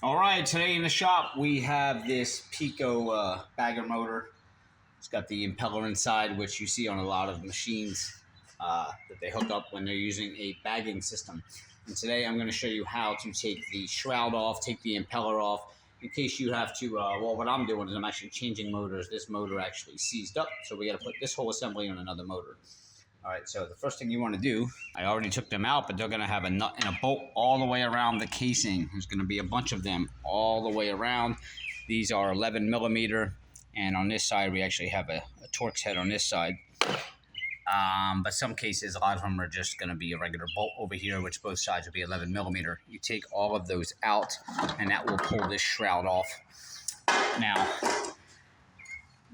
All right, today in the shop we have this PECO bagger motor. It's got the impeller inside, which you see on a lot of machines that they hook up when they're using a bagging system. And today I'm going to show you how to take the shroud off, take the impeller off, in case you have to, well, what I'm doing is I'm actually changing motors. This motor actually seized up, so we got to put this whole assembly on another motor. All right, so the first thing you want to do, I already took them out, but they're going to have a nut and a bolt all the way around the casing. There's going to be a bunch of them all the way around. These are 11 millimeter, and on this side, we actually have a Torx head on this side. But some cases, a lot of them are just going to be a regular bolt over here, which both sides will be 11 millimeter. You take all of those out, and that will pull this shroud off. Now,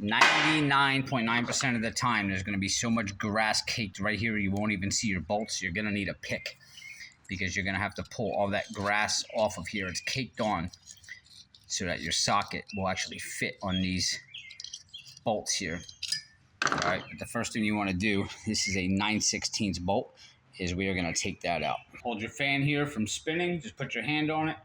99.9% of the time, there's going to be so much grass caked right here, you won't even see your bolts. You're going to need a pick because you're going to have to pull all that grass off of here. It's caked on so that your socket will actually fit on these bolts here. All right, but the first thing you want to do, this is a 9/16 bolt, is we are going to take that out. Hold your fan here from spinning. Just put your hand on it.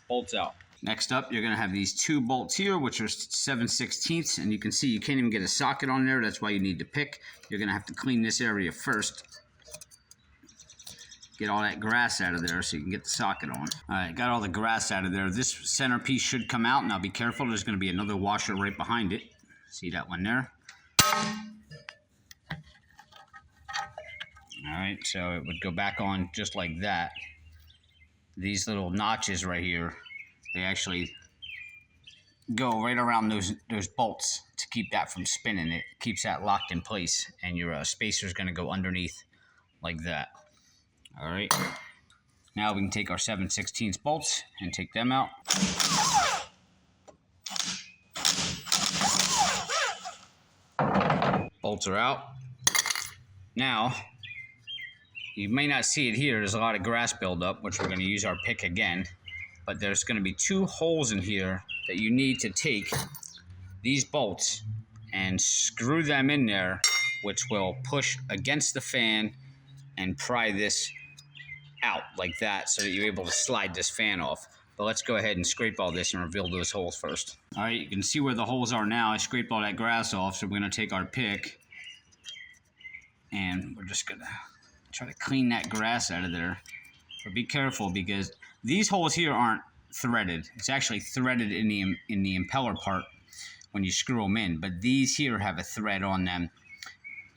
Bolts out. Next up, you're going to have these two bolts here, which are 7/16, and you can see you can't even get a socket on there. That's why you need to pick. You're going to have to clean this area first. Get all that grass out of there so you can get the socket on. All right, got all the grass out of there. This centerpiece should come out. Now be careful, there's going to be another washer right behind it. See that one there? All right, so it would go back on just like that. These little notches right here, they actually go right around those bolts to keep that from spinning. It keeps that locked in place, and your spacer is going to go underneath like that. All right. Now we can take our 7/16 bolts and take them out. Bolts are out. Now, you may not see it here. There's a lot of grass buildup, which we're going to use our pick again. But there's going to be two holes in here that you need to take these bolts and screw them in there, which will push against the fan and pry this out like that so that you're able to slide this fan off. But let's go ahead and scrape all this and reveal those holes first. All right, you can see where the holes are now. I scraped all that grass off, so we're going to take our pick and we're just going to try to clean that grass out of there. But be careful because these holes here aren't threaded. It's actually threaded in the impeller part when you screw them in. But these here have a thread on them,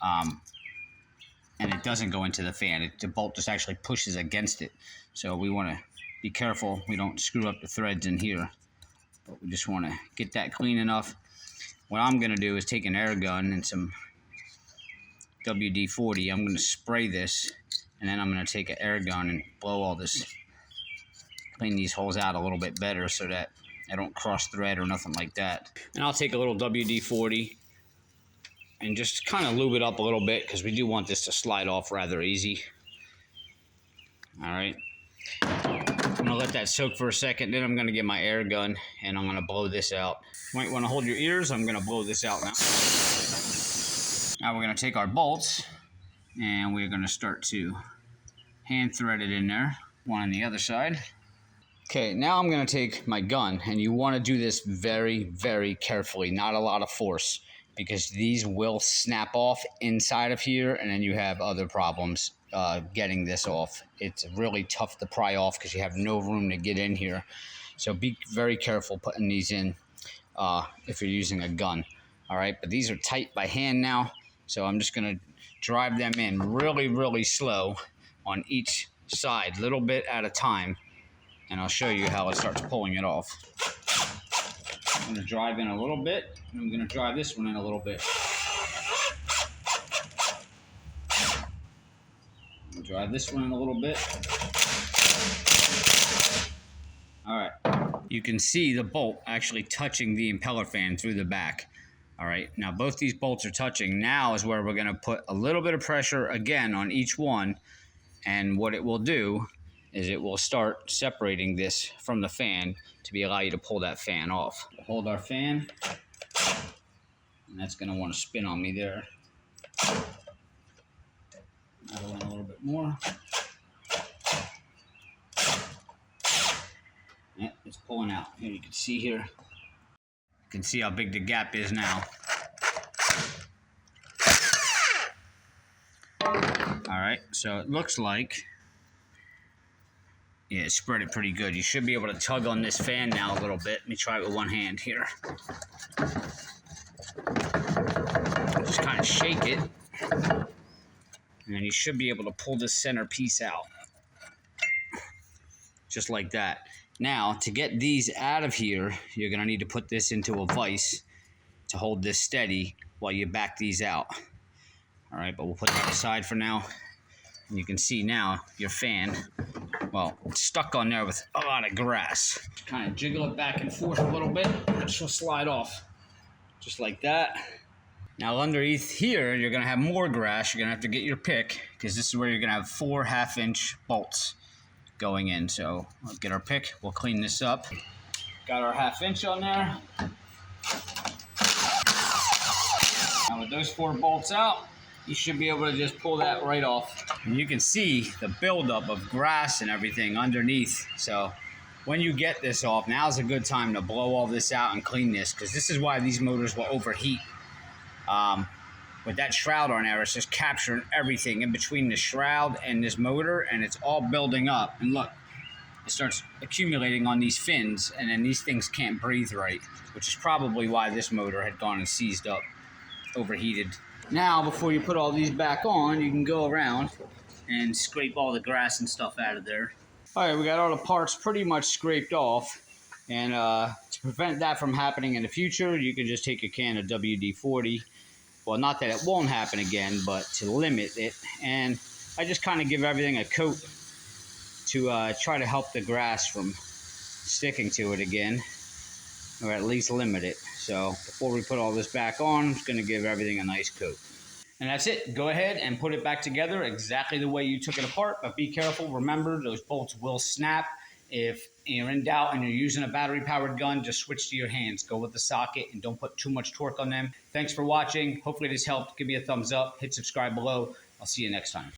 and it doesn't go into the fan. The bolt just actually pushes against it. So we want to be careful we don't screw up the threads in here. But we just want to get that clean enough. What I'm going to do is take an air gun and some WD-40. I'm going to spray this, and then I'm going to take an air gun and blow all this, clean these holes out a little bit better so that I don't cross thread or nothing like that. And I'll take a little WD-40 and just kind of lube it up a little bit because we do want this to slide off rather easy. All right. I'm going to let that soak for a second. Then I'm going to get my air gun and I'm going to blow this out. You might want to hold your ears. I'm going to blow this out now. Now we're going to take our bolts and we're going to start to hand thread it in there. One on the other side. Okay, now I'm going to take my gun, and you want to do this very, very carefully, not a lot of force, because these will snap off inside of here, and then you have other problems getting this off. It's really tough to pry off because you have no room to get in here. So be very careful putting these in if you're using a gun. All right, but these are tight by hand now, so I'm just going to drive them in really, really slow on each side, little bit at a time. And I'll show you how it starts pulling it off. I'm going to drive in a little bit, and I'm going to drive this one in a little bit. Drive this one in a little bit. All right. You can see the bolt actually touching the impeller fan through the back. All right. Now both these bolts are touching. Now is where we're going to put a little bit of pressure again on each one. And what it will do is it will start separating this from the fan to allow you to pull that fan off. Hold our fan, and that's going to want to spin on me there. Add a little bit more. it's pulling out. Here you can see here. You can see how big the gap is now. All right, so it looks like, yeah, it spread it pretty good. You should be able to tug on this fan now a little bit. Let me try it with one hand here. Just kind of shake it, and then you should be able to pull this center piece out. Just like that. Now, to get these out of here, you're going to need to put this into a vise to hold this steady while you back these out. All right, but we'll put that aside for now. And you can see now your fan, well, it's stuck on there with a lot of grass. Just kind of jiggle it back and forth a little bit, and she'll slide off. Just like that. Now underneath here, you're going to have more grass. You're going to have to get your pick, because this is where you're going to have 4 half-inch bolts going in. So we'll get our pick. We'll clean this up. Got our 1/2 inch on there. Now with those 4 bolts out, you should be able to just pull that right off. And you can see the buildup of grass and everything underneath. So when you get this off, now's a good time to blow all this out and clean this, because this is why these motors will overheat. With that shroud on there, it's just capturing everything in between the shroud and this motor, and it's all building up. And look, it starts accumulating on these fins, and then these things can't breathe right, which is probably why this motor had gone and seized up, overheated. Now, before you put all these back on, you can go around and scrape all the grass and stuff out of there. All right, we got all the parts pretty much scraped off. And to prevent that from happening in the future, you can just take a can of WD-40. Well, not that it won't happen again, but to limit it. And I just kind of give everything a coat to try to help the grass from sticking to it again, or at least limit it. So before we put all this back on, I'm just going to give everything a nice coat. And that's it. Go ahead and put it back together exactly the way you took it apart, but be careful. Remember, those bolts will snap. If you're in doubt and you're using a battery-powered gun, just switch to your hands. Go with the socket and don't put too much torque on them. Thanks for watching. Hopefully this helped. Give me a thumbs up. Hit subscribe below. I'll see you next time.